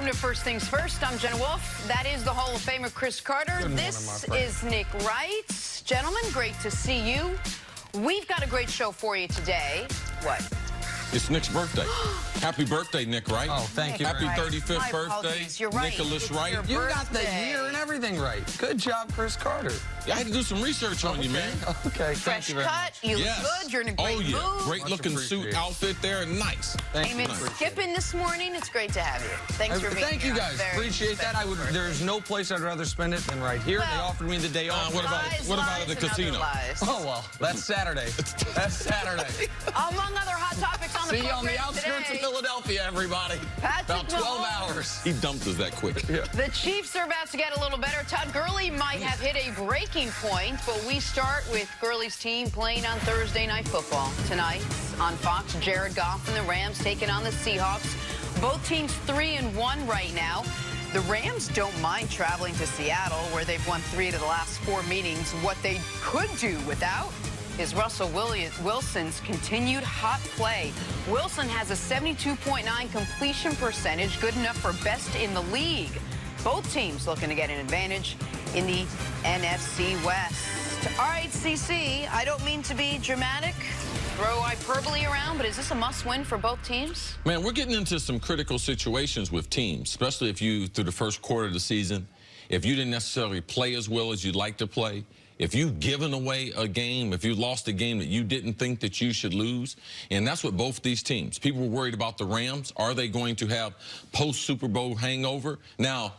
Welcome to First Things First. I'm Jenna Wolf. That is the Hall of Famer Chris Carter. This is Nick Wright. Gentlemen, great to see you. We've got a great show for you today. What? It's Nick's birthday. Happy birthday, Nick Wright. Oh, thank you. Happy Right. 35th birthday. You're right. Nicholas Wright. You got the year and everything right. Good job, Chris Carter. I had to do some research on you, man. Okay, Fresh thank you very cut. much. You look good. You're in a great mood. Great looking suit outfit there. Nice. Thank Came in skipping this morning. It's great to have you. Thanks for being here. Thank you guys. Appreciate that. There's no place I'd rather spend it than right here. They offered me the day off. What about at the casino? Oh, well, that's Saturday. That's Saturday. Among other hot topics on the See you on the outskirts today. of Philadelphia, everybody. About 12 hours. He dumped us that quick. Yeah. The Chiefs are about to get a little better. Todd Gurley might have hit a breaking point, but we start with Gurley's team playing on Thursday Night Football. Tonight on Fox, Jared Goff and the Rams taking on the Seahawks. Both teams 3-1 right now. The Rams don't mind traveling to Seattle, where they've won 3 of the last 4 meetings. What they could do without is Russell Wilson's continued hot play. Wilson has a 72.9 completion percentage, good enough for best in the league. Both teams looking to get an advantage in the NFC West. All right, CC, I don't mean to be dramatic, throw hyperbole around, but is this a must-win for both teams? Man, we're getting into some critical situations with teams, especially if you, through the first quarter of the season, if you didn't necessarily play as well as you'd like to play, if you've given away a game, if you lost a game that you didn't think that you should lose, and that's what both these teams. People were worried about the Rams. Are they going to have post-Super Bowl hangover? Now,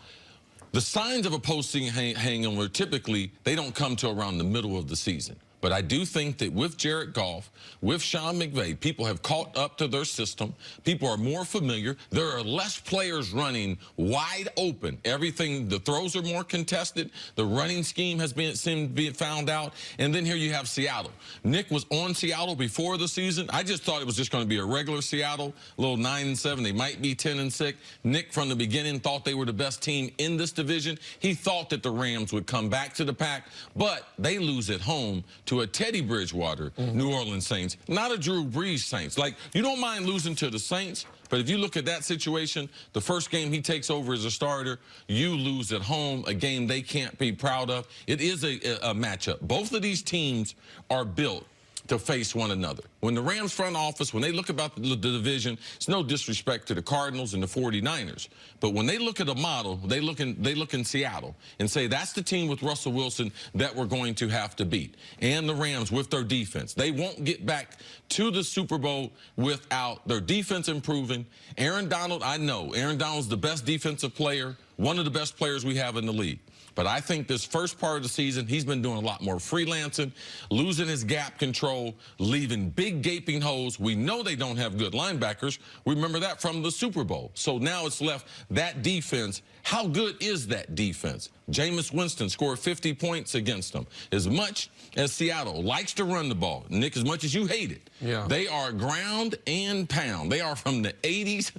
the signs of a post-season hangover, typically, they don't come till around the middle of the season. But I do think that with Jared Goff, with Sean McVay, people have caught up to their system. People are more familiar. There are less players running wide open. Everything, the throws are more contested. The running scheme has seemed to be found out. And then here you have Seattle. Nick was on Seattle before the season. I just thought it was just going to be a regular Seattle, a little 9-7. They might be 10-6. Nick, from the beginning, thought they were the best team in this division. He thought that the Rams would come back to the pack, but they lose at home to a Teddy Bridgewater New Orleans Saints, not a Drew Brees Saints. Like, you don't mind losing to the Saints, but if you look at that situation, the first game he takes over as a starter, you lose at home, a game they can't be proud of. It is a matchup. Both of these teams are built to face one another. When the Rams front office, when they look about the division, it's no disrespect to the Cardinals and the 49ers, but when they look at a model, they look in Seattle and say, that's the team with Russell Wilson that we're going to have to beat. And the Rams with their defense. They won't get back to the Super Bowl without their defense improving. Aaron Donald, I know, Aaron Donald's the best defensive player, one of the best players we have in the league. But I think this first part of the season, he's been doing a lot more freelancing, losing his gap control, leaving big gaping holes. We know they don't have good linebackers. We remember that from the Super Bowl. So now it's left that defense. How good is that defense? Jameis Winston scored 50 points against them. As much as Seattle likes to run the ball, Nick, as much as you hate it, they are ground and pound. They are from the 80s,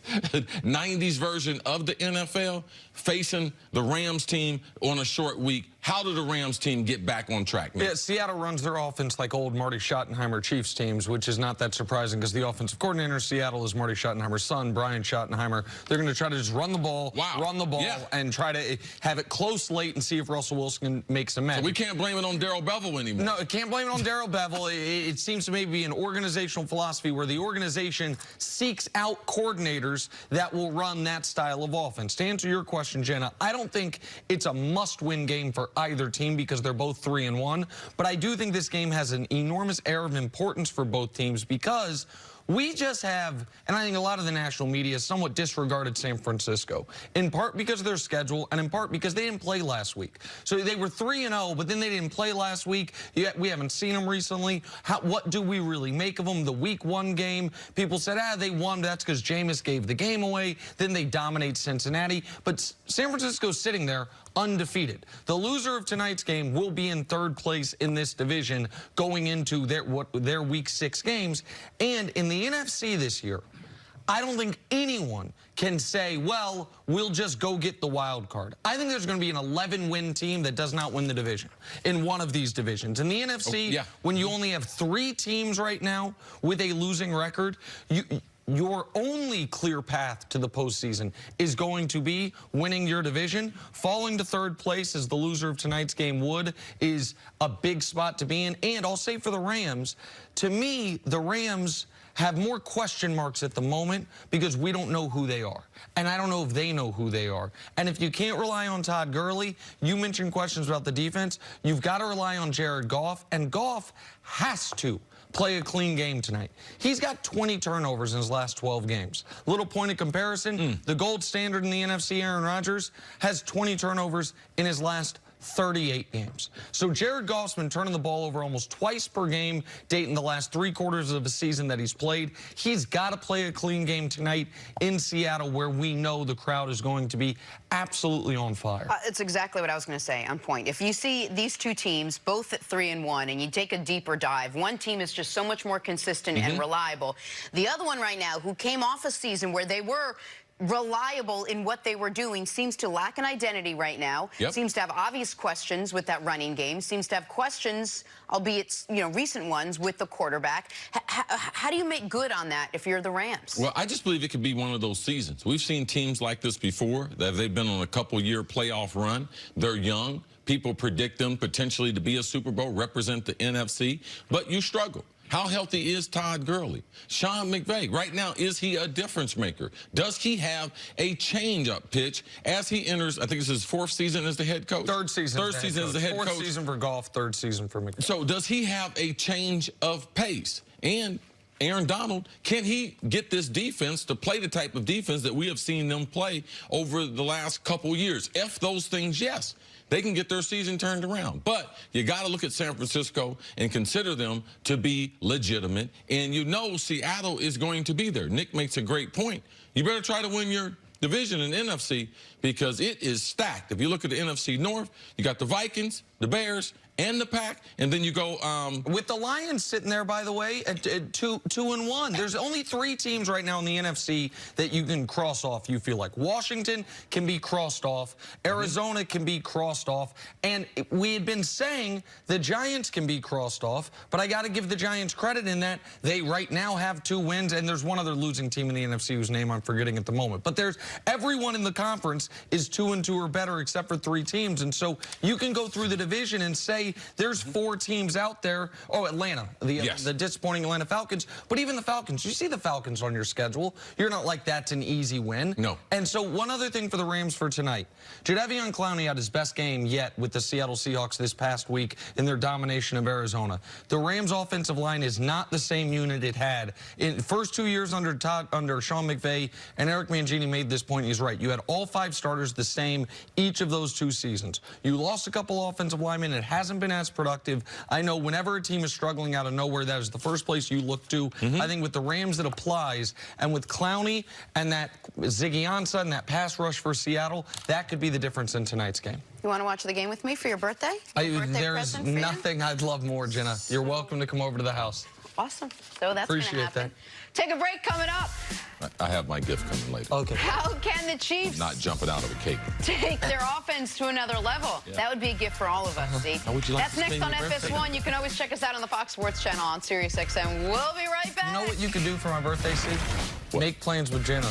90s version of the NFL, facing the Rams team on a short week. How did the Rams team get back on track, Nick? Yeah, Seattle runs their offense like old Marty Schottenheimer Chiefs teams, which is not that surprising because the offensive coordinator in Seattle is Marty Schottenheimer's son, Brian Schottenheimer. They're going to try to just run the ball, and try to have it close late and see if Russell Wilson makes a match. So we can't blame it on Darrell Bevell anymore. No, can't blame it on Darrell Bevell. It seems to maybe be an organizational philosophy where the organization seeks out coordinators that will run that style of offense. To answer your question, Jenna, I don't think it's a must-win game for either team because they're both 3-1, but I do think this game has an enormous air of importance for both teams because we just have, and I think a lot of the national media has somewhat disregarded San Francisco, in part because of their schedule and in part because they didn't play last week. So they were 3-0, but then they didn't play last week. Yet we haven't seen them recently. What do we really make of them? The week 1 game, people said, they won. That's because Jameis gave the game away. Then they dominate Cincinnati. But San Francisco's sitting there undefeated. The loser of tonight's game will be in 3rd place in this division going into their week 6 games. And in the NFC this year, I don't think anyone can say, well, we'll just go get the wild card. I think there's going to be an 11-win team that does not win the division in one of these divisions. In the NFC, when you only have 3 teams right now with a losing record, your only clear path to the postseason is going to be winning your division. Falling to third place as the loser of tonight's game would is a big spot to be in. And I'll say for the Rams, to me, the Rams have more question marks at the moment because we don't know who they are. And I don't know if they know who they are. And if you can't rely on Todd Gurley, you mentioned questions about the defense, you've got to rely on Jared Goff, and Goff has to play a clean game tonight. He's got 20 turnovers in his last 12 games. Little point of comparison, the gold standard in the NFC, Aaron Rodgers, has 20 turnovers in his last 38 games. So Jared Goff's been turning the ball over almost twice per game, dating the last 3 quarters of the season that he's played. He's got to play a clean game tonight in Seattle, where we know the crowd is going to be absolutely on fire. It's exactly what I was going to say, on point. If you see these two teams both at 3-1 and you take a deeper dive, one team is just so much more consistent and reliable. The other one right now, who came off a season where they were reliable in what they were doing, seems to lack an identity right now. Seems to have obvious questions with that running game. Seems to have questions, albeit recent ones, with the quarterback. How do you make good on that if you're the Rams? Well, I just believe it could be one of those seasons. We've seen teams like this before, that they've been on a couple-year playoff run. They're young. People predict them potentially to be a Super Bowl, represent the NFC, but you struggle. How healthy is Todd Gurley? Sean McVay, right now, is he a difference maker? Does he have a change-up pitch as he enters, I think it's his 4th season as the head coach? Third season as the head coach. 4th season for Goff, 3rd season for McVay. So does he have a change of pace? And Aaron Donald, can he get this defense to play the type of defense that we have seen them play over the last couple years? If those things, yes, they can get their season turned around. But you got to look at San Francisco and consider them to be legitimate. And you know Seattle is going to be there. Nick makes a great point. You better try to win your division in the NFC because it is stacked. If you look at the NFC North, you got the Vikings, the Bears, and the Pack, and then you go with the Lions sitting there, by the way, at 2-1. There's only 3 teams right now in the NFC that you can cross off. You feel like Washington can be crossed off, Arizona can be crossed off, and we had been saying the Giants can be crossed off, but I got to give the Giants credit in that they right now have 2 wins, and there's one other losing team in the NFC whose name I'm forgetting at the moment. But there's everyone in the conference is 2-2 or better except for 3 teams, and so you can go through the division and say there's 4 teams out there. Oh, Atlanta, the disappointing Atlanta Falcons. But even the Falcons, you see the Falcons on your schedule. You're not like that's an easy win. No. And so one other thing for the Rams for tonight. Jadeveon Clowney had his best game yet with the Seattle Seahawks this past week in their domination of Arizona. The Rams offensive line is not the same unit it had. In the first 2 years under Sean McVay, and Eric Mangini made this point, he's right. You had all 5 starters the same each of those 2 seasons. You lost a couple offensive linemen. It hasn't been as productive. I know whenever a team is struggling out of nowhere, that is the first place you look to. I think with the Rams it applies, and with Clowney and that Ziggy Ansah and that pass rush for Seattle, that could be the difference in tonight's game. You want to watch the game with me for your birthday? There's nothing I'd love more, Jenna. You're welcome to come over to the house. Awesome. So that's going to happen. Take a break coming up. I have my gift coming later. Okay. How can the Chiefs not jumping out of a cake take their offense to another level? That would be a gift for all of us, see? How would you like That's to next spend on your birthday? FS1. You can always check us out on the Fox Sports channel on SiriusXM. We'll be right back. You know what you could do for my birthday, Steve? Make plans with Jenna.